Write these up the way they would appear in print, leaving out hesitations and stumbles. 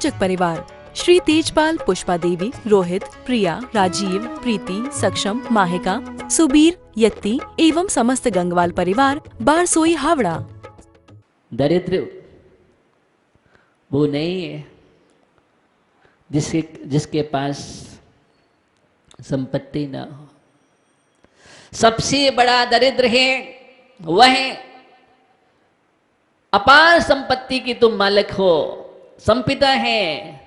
प्रायोजक परिवार श्री तेजपाल, पुष्पा देवी, रोहित, प्रिया, राजीव, प्रीति, सक्षम, माहिका, सुबीर, यत्ती एवं समस्त गंगवाल परिवार, बारसोई, हावड़ा। दरिद्र वो नहीं है जिसके पास संपत्ति ना हो। सबसे बड़ा दरिद्र है वह अपार संपत्ति की तुम मालिक हो, संपिता है,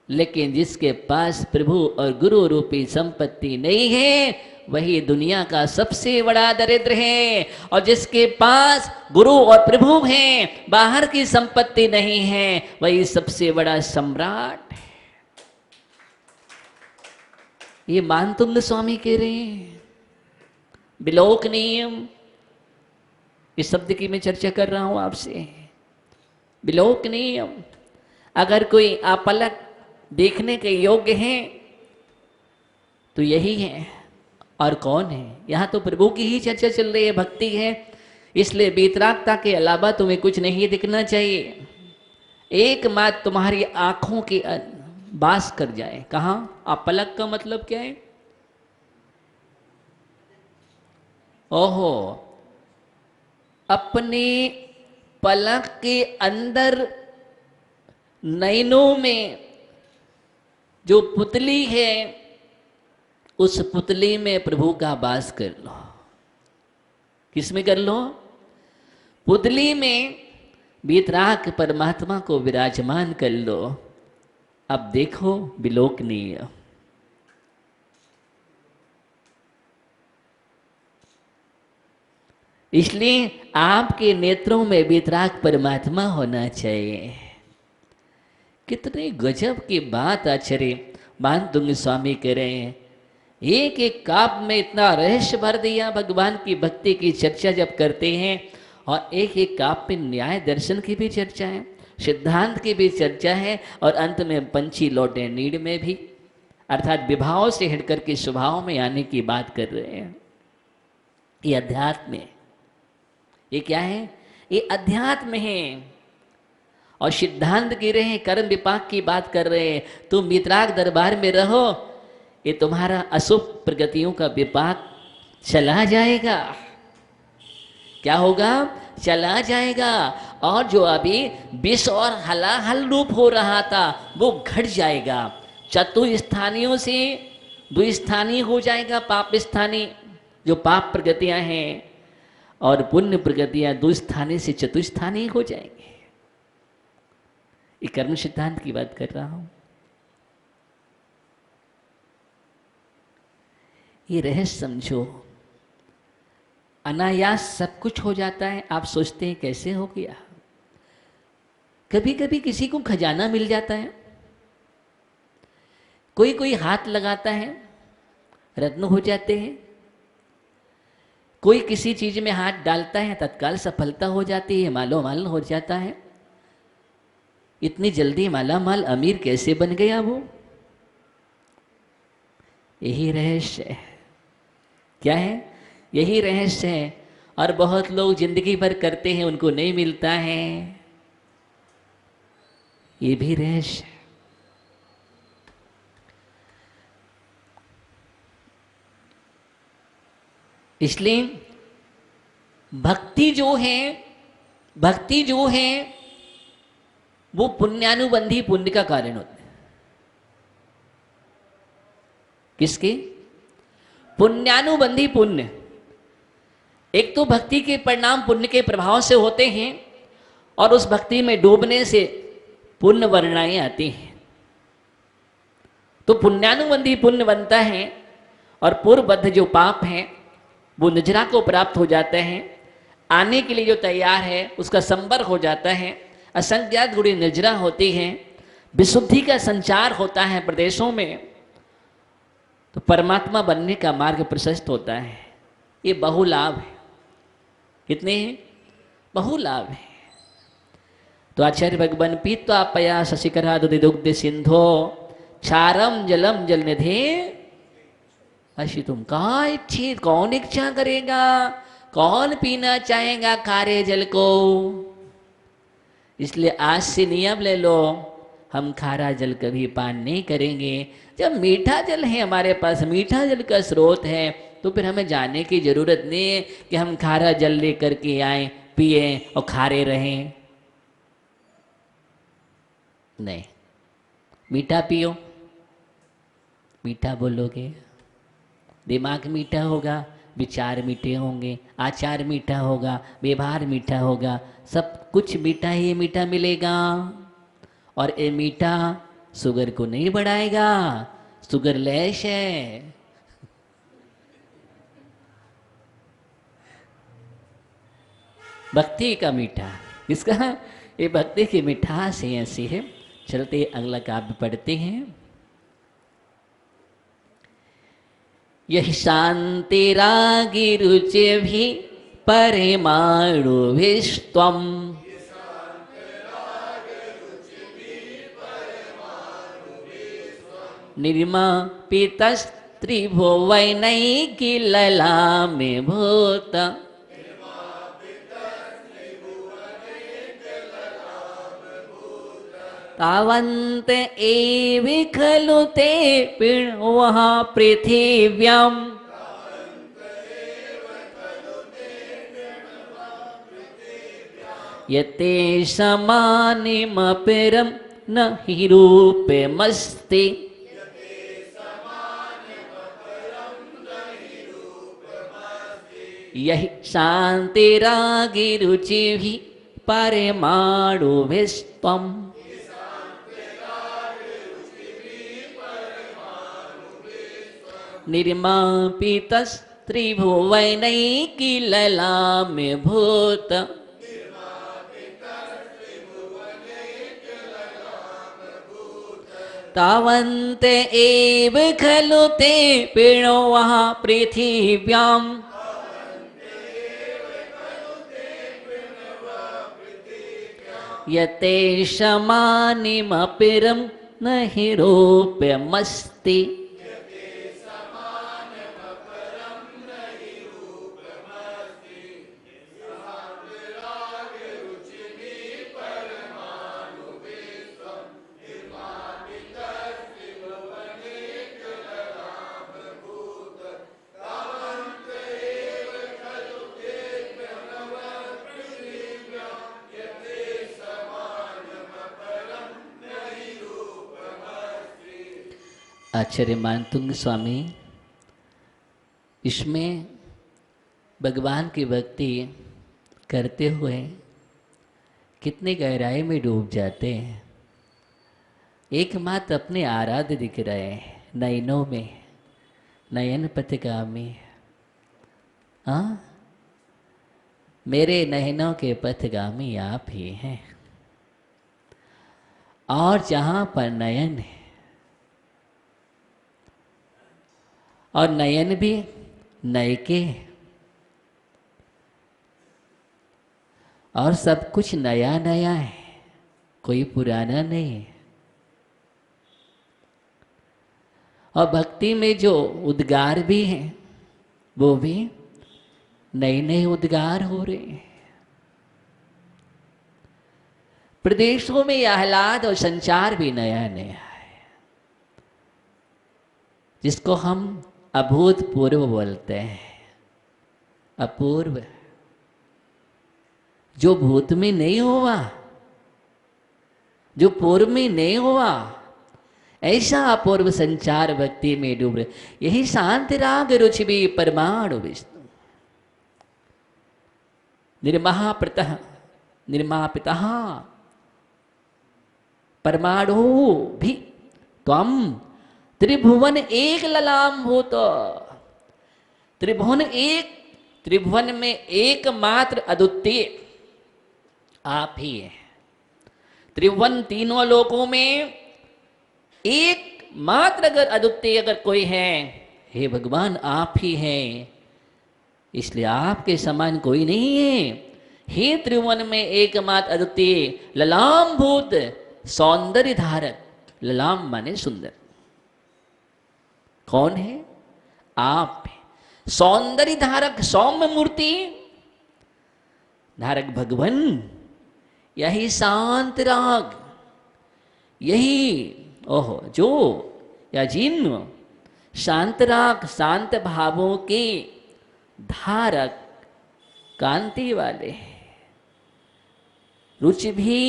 लेकिन जिसके पास प्रभु और गुरु रूपी संपत्ति नहीं है वही दुनिया का सबसे बड़ा दरिद्र है। और जिसके पास गुरु और प्रभु हैं, बाहर की संपत्ति नहीं है, वही सबसे बड़ा सम्राट है। ये मानतुंग स्वामी कह रहे हैं। बिलोक नियम, इस शब्द की मैं चर्चा कर रहा हूं आपसे। बिलोक नियम, अगर कोई आपलक देखने के योग्य है तो यही है, और कौन है? यहां तो प्रभु की ही चर्चा चल रही है, भक्ति है, इसलिए वीतरागता के अलावा तुम्हें कुछ नहीं दिखना चाहिए। एक मात्र तुम्हारी आंखों के वास कर जाए। कहां? आपलक का मतलब क्या है? ओहो, अपने पलक के अंदर नयनों में जो पुतली है, उस पुतली में प्रभु का वास कर लो। किसमें कर लो? पुतली में वीतराग परमात्मा को विराजमान कर लो। अब देखो विलोकनीय। इसलिए आपके नेत्रों में वीतराग परमात्मा होना चाहिए। कितने गजब की बात आचार्य मानतुंग स्वामी कह रहे हैं। एक एक काव्य में इतना रहस्य भर दिया। भगवान की भक्ति की चर्चा जब करते हैं, और एक एक काव्य में न्याय दर्शन की भी चर्चा है, सिद्धांत की भी चर्चा है, और अंत में पंछी लौटे नीड़ में भी, अर्थात विभाव से हटकर के स्वभाव में आने की बात कर रहे हैं। ये अध्यात्म है। ये क्या है? ये अध्यात्म है। और सिद्धांत गिर रहे हैं, कर्म विपाक की बात कर रहे हैं। तुम वीतराग दरबार में रहो, ये तुम्हारा अशुभ प्रगतियों का विपाक चला जाएगा। क्या होगा? चला जाएगा। और जो अभी विष और हलाहल रूप हो रहा था वो घट जाएगा। चतुस्थानियों से द्विस्थानी हो जाएगा, पाप स्थानी जो पाप प्रगतियां हैं, और पुण्य प्रगतियां द्विस्थानी से चतुस्थानी हो जाएंगे। ये कर्म सिद्धांत की बात कर रहा हूं। ये रहस्य समझो। अनायास सब कुछ हो जाता है। आप सोचते हैं कैसे हो गया? कभी कभी किसी को खजाना मिल जाता है, कोई कोई हाथ लगाता है, रत्न हो जाते हैं। कोई किसी चीज में हाथ डालता है, तत्काल सफलता हो जाती है, मालो माल हो जाता है। इतनी जल्दी माला माल अमीर कैसे बन गया वो? यही रहस्य है। क्या है? यही रहस्य है। और बहुत लोग जिंदगी भर करते हैं, उनको नहीं मिलता है। ये भी रहस्य है। इसलिए भक्ति जो है वो पुण्यानुबंधी पुण्य का कारण होता है। किसके? पुण्यानुबंधी पुण्य। एक तो भक्ति के परिणाम पुण्य के प्रभाव से होते हैं, और उस भक्ति में डूबने से पुण्य वर्णाएं आती हैं। तो पुण्यानुबंधी पुण्य बनता है, और पूर्वबद्ध जो पाप है वो निजरा को प्राप्त हो जाते हैं। आने के लिए जो तैयार है उसका संबर हो जाता है। असंज्ञात गुड़ी निजरा होती है, विशुद्धि का संचार होता है प्रदेशों में, तो परमात्मा बनने का मार्ग प्रशस्त होता है। ये बहुलाभ है। कितने हैं? बहुलाभ है। तो आचार्य भगवान पीत्वा पया शशिकरा दुग्ध सिंधो क्षारम जलम जल निधे अशी तुम कहा इच्छी। कौन इच्छा करेगा? कौन पीना चाहेगा खारे जल को? इसलिए आज से नियम ले लो, हम खारा जल कभी पान नहीं करेंगे। जब मीठा जल है हमारे पास, मीठा जल का स्रोत है, तो फिर हमें जाने की ज़रूरत नहीं है कि हम खारा जल लेकर के आए, पिए और खारे रहें। नहीं, मीठा पियो, मीठा बोलोगे, दिमाग मीठा होगा, विचार मीठे होंगे, आचार मीठा होगा, व्यवहार मीठा होगा, सब कुछ मीठा ही मीठा मिलेगा। और ये मीठा शुगर को नहीं बढ़ाएगा, शुगर लेस है। भक्ति का मीठा, इसका ये भक्ति की मिठास है, ऐसी है। चलते अगला काव्य पढ़ते हैं। यह शांति रागी रुचि भी परमाणु विश्वम, निर्मापितस्त्रिभुवनैकी ललामे भूत, तावन्त एव खलु ते पिण्वः पृथिव्यां, यते समानिमपरं न हि रूपमस्ति। यही शान्तिरागिरुचिभिः परमाणुभिस्त्वम्, निर्मापितस्त्रिभुवनैकी ललामे भूत, तावन्त एव खलु ते पिण्वः पृथिव्यां, यते समानिमपरं न हि रूपमस्ति। आचार्य मानतुंग स्वामी इसमें भगवान की भक्ति करते हुए कितने गहराई में डूब जाते हैं। एकमात्र अपने आराध्य दिख रहे हैं नयनों में, नयन पथगामी। हाँ, मेरे नयनों के पथगामी आप ही हैं। और जहाँ पर नयन है, और नयन भी नए के, और सब कुछ नया नया है, कोई पुराना नहीं है। और भक्ति में जो उद्गार भी हैं वो भी नए नए उद्गार हो रहे हैं। प्रदेशों में आह्लाद और संचार भी नया नया है, जिसको हम अभूतपूर्व बोलते हैं। अपूर्व, जो भूत में नहीं हुआ, जो पूर्व में नहीं हुआ, ऐसा अपूर्व संचार भक्ति में डूब रहे। यही शांति राग रुचि भी परमाणु विष्णु, निर्मापितः निर्मापितः परमाणु भी त्वम, त्रिभुवन एक ललाम भूत। त्रिभुवन एक, त्रिभुवन में एकमात्र अद्वितीय आप ही है। त्रिभुवन तीनों लोकों में एक मात्र अगर अद्वितीय अगर कोई है, हे भगवान आप ही हैं। इसलिए आपके समान कोई नहीं है। हे त्रिभुवन में एकमात्र अद्वितीय ललाम भूत, सौंदर्य धारक। ललाम माने सुंदर। कौन है? आप। सौंदर्य धारक, सौम्य मूर्ति धारक भगवान। यही शांत राग, यही ओहो जो या जिन शांतराग शांत भावों के धारक कांति वाले, रुचि भी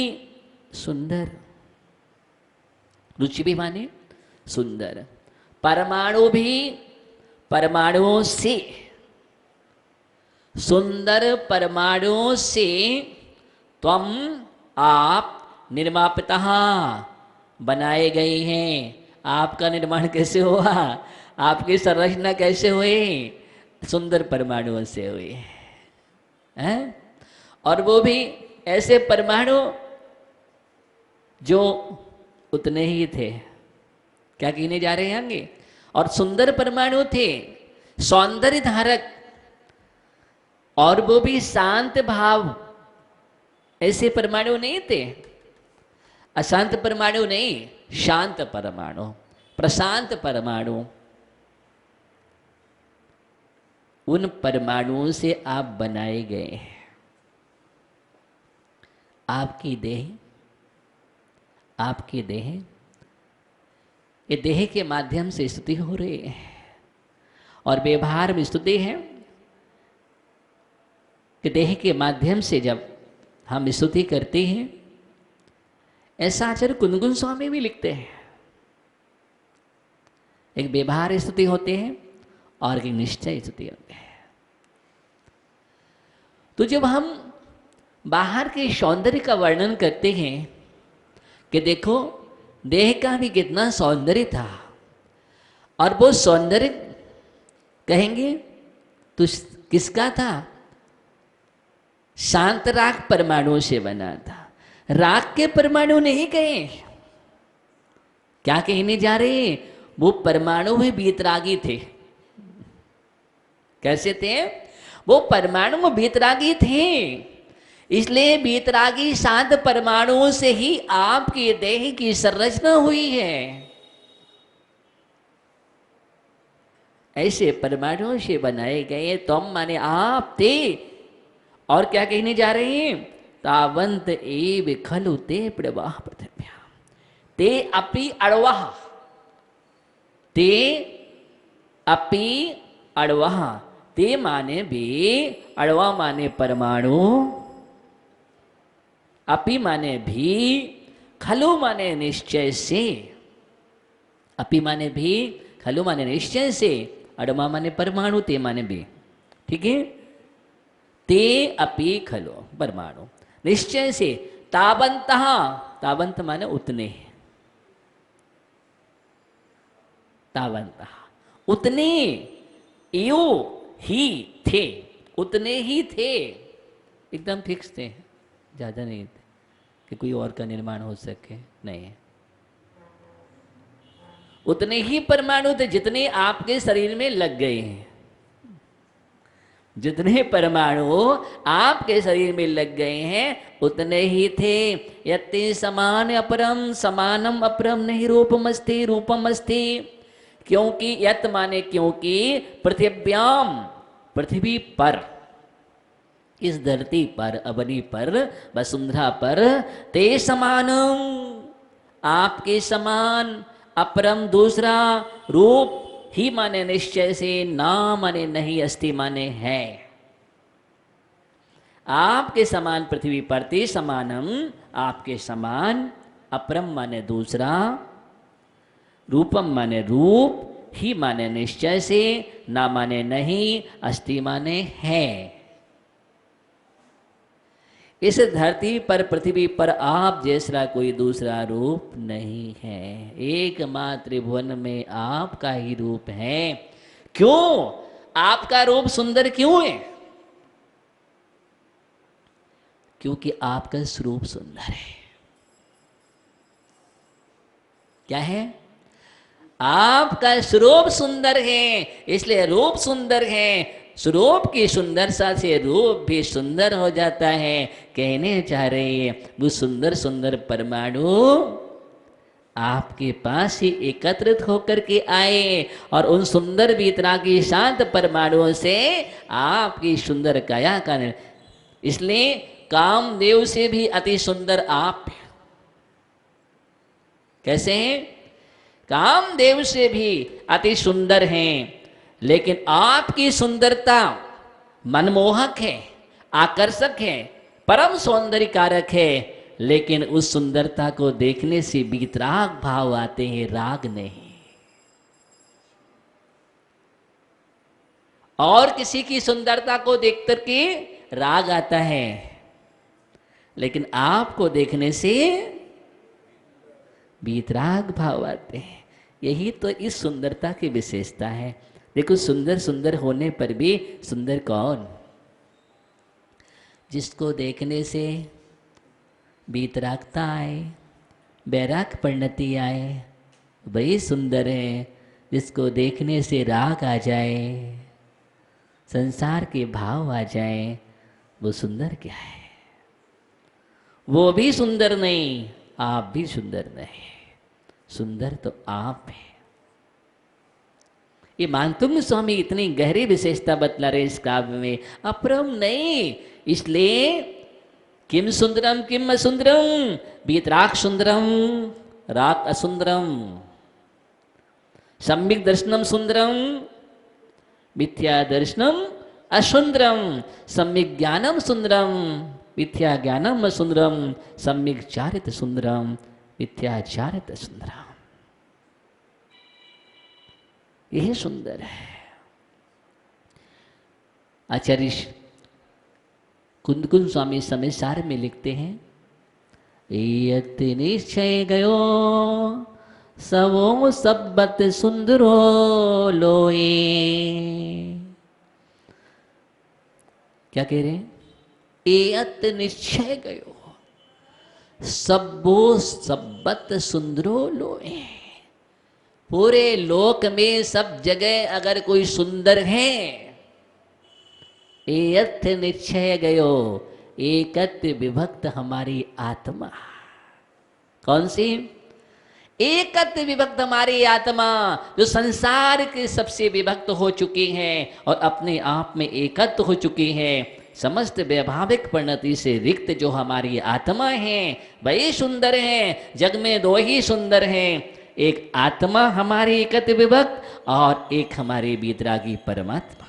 सुंदर, रुचि भी माने सुंदर, परमाणु भी परमाणुओं से, सुंदर परमाणुओं से त्वम आप निर्मापितः बनाए गए हैं। आपका निर्माण कैसे हुआ, आपकी संरचना कैसे हुई, सुंदर परमाणुओं से हुई है। और वो भी ऐसे परमाणु जो उतने ही थे, क्या कहने जा रहे हैं आगे, और सुंदर परमाणु थे, सौंदर्य धारक, और वो भी शांत भाव, ऐसे परमाणु नहीं थे, अशांत परमाणु नहीं, शांत परमाणु, प्रशांत परमाणु। उन परमाणुओं से आप बनाए गए हैं। आपकी देह, आपकी देह, ये देह के माध्यम से स्तुति हो रही है, और व्यवहार में स्तुति है कि देह के माध्यम से जब हम स्तुति करते हैं, ऐसा आचार्य कुंदगुन स्वामी भी लिखते हैं। एक व्यवहार स्तुति होते हैं और एक निश्चय स्तुति होते हैं। तो जब हम बाहर के सौंदर्य का वर्णन करते हैं कि देखो देह का भी कितना सौंदर्य था, और वो सौंदर्य कहेंगे तो किसका था, शांत राग परमाणु से बना था। राग के परमाणु नहीं कहे, क्या कहने जा रहे हैं, वो परमाणु भी बीतरागी थे। कैसे थे, वो परमाणु बीतरागी थे, इसलिए बीतरागी शांत परमाणुओं से ही आपके देह की संरचना हुई है। ऐसे परमाणुओं से बनाए गए तुम माने आप थे। और क्या कहने जा रहे हैं, तावंत एव खलु ते प्रवाह पृथिव्या ते अपि अड़वाह, ते अपि अड़वाह, ते माने भी, अड़वा माने परमाणु, अपि माने भी, खलु माने निश्चय से, अपि माने भी, खलु माने निश्चय से, अड़वा माने परमाणु, ते माने भी, ठीक है। ते अपि खलु परमाणु, निश्चय से, तावंतः, तावंत माने उतने, तावंतः उतने, यो ही थे, उतने ही थे, एकदम फिक्स थे, ज्यादा नहीं थे कि कोई और का निर्माण हो सके, नहीं, उतने ही परमाणु थे जितने आपके शरीर में लग गए हैं। जितने परमाणु आपके शरीर में लग गए हैं उतने ही थे। यत्ते समान अपरम, समानम अपरम नहीं रूपमस्ति, रूपमस्ति, क्योंकि यत माने क्योंकि, पृथिव्याम पृथ्वी पर, इस धरती पर, अवनी पर, वसुंधरा पर, ते समानम आपके समान, अपरम दूसरा, रूप ही माने निश्चय से, ना माने नहीं, अस्ति माने है। आपके समान पृथ्वी पर, ते समानम आपके समान, अपरम माने दूसरा, रूपम माने रूप, ही माने निश्चय से, ना माने नहीं, अस्ति माने है। इस धरती पर, पृथ्वी पर आप जैसा कोई दूसरा रूप नहीं है, एकमात्र भुवन में आपका ही रूप है। क्यों आपका रूप सुंदर क्यों है, क्योंकि आपका स्वरूप सुंदर है। क्या है, आपका स्वरूप सुंदर है, इसलिए रूप सुंदर है। स्वरूप की सुंदरता से रूप भी सुंदर हो जाता है। कहने चाह रहे हैं वो सुंदर सुंदर परमाणु आपके पास ही एकत्रित होकर के आए, और उन सुंदर वीतरागी शांत परमाणुओं से आपकी सुंदर काया का, इसलिए कामदेव से भी अति सुंदर आप, कैसे हैं? कामदेव से भी अति सुंदर हैं, लेकिन आपकी सुंदरता मनमोहक है, आकर्षक है, परम सौंदर्य कारक है, लेकिन उस सुंदरता को देखने से वीतराग भाव आते हैं, राग नहीं। और किसी की सुंदरता को देख करके राग आता है, लेकिन आपको देखने से वीतराग भाव आते हैं। यही तो इस सुंदरता की विशेषता है। देखो, सुंदर सुंदर होने पर भी सुंदर कौन? जिसको देखने से वीतरागता आए, बैराग परिणति आए, वही सुंदर है। जिसको देखने से राग आ जाए, संसार के भाव आ जाए, वो सुंदर क्या है? वो भी सुंदर नहीं, आप भी सुंदर नहीं। सुंदर तो आप हैं। ये मानतुंग स्वामी इतनी गहरी विशेषता बतला रहे इस काव्य में, अपरम नहीं। इसलिए किम सुंदरम किम असुंदरम, वीतराग सुंदरम राग असुंदरम, सम्यक दर्शनम सुंदरम मिथ्या दर्शनम असुंदरम, सम्यक ज्ञानम सुंदरम मिथ्या ज्ञानम असुंदरम, सम्यक चारित सुंदरम मिथ्या चारित सुंदरम। यही सुंदर है। आचार्य कुंदकुंज स्वामी समय सार में लिखते हैं, यत निश्चय गयो सवो सब्बत सुंदरो लोए। क्या कह रहे हैं? एयत निश्चय गयो सब्बो सब्बत सुंदरो लोए। पूरे लोक में सब जगह अगर कोई सुंदर है, एयत निश्चय गयो, एकत विभक्त हमारी आत्मा। कौन सी? एकत विभक्त हमारी आत्मा, जो संसार के सबसे विभक्त हो चुकी है और अपने आप में एकत्व हो चुकी है। समस्त वैभाविक परिणति से रिक्त जो हमारी आत्मा है, वही सुंदर है। जग में दो ही सुंदर हैं, एक आत्मा हमारी एकत्व विभक्त और एक हमारे वीतरागी परमात्मा।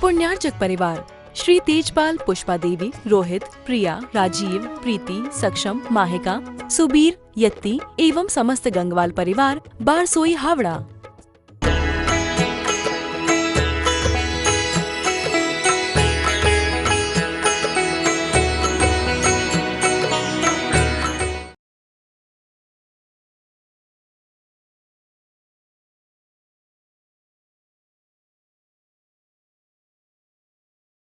पुण्यार्चक परिवार श्री तेजपाल, पुष्पा देवी, रोहित, प्रिया, राजीव, प्रीति, सक्षम, माहिका, सुबीर, यत्ती एवं समस्त गंगवाल परिवार, बारसोई, हावड़ा।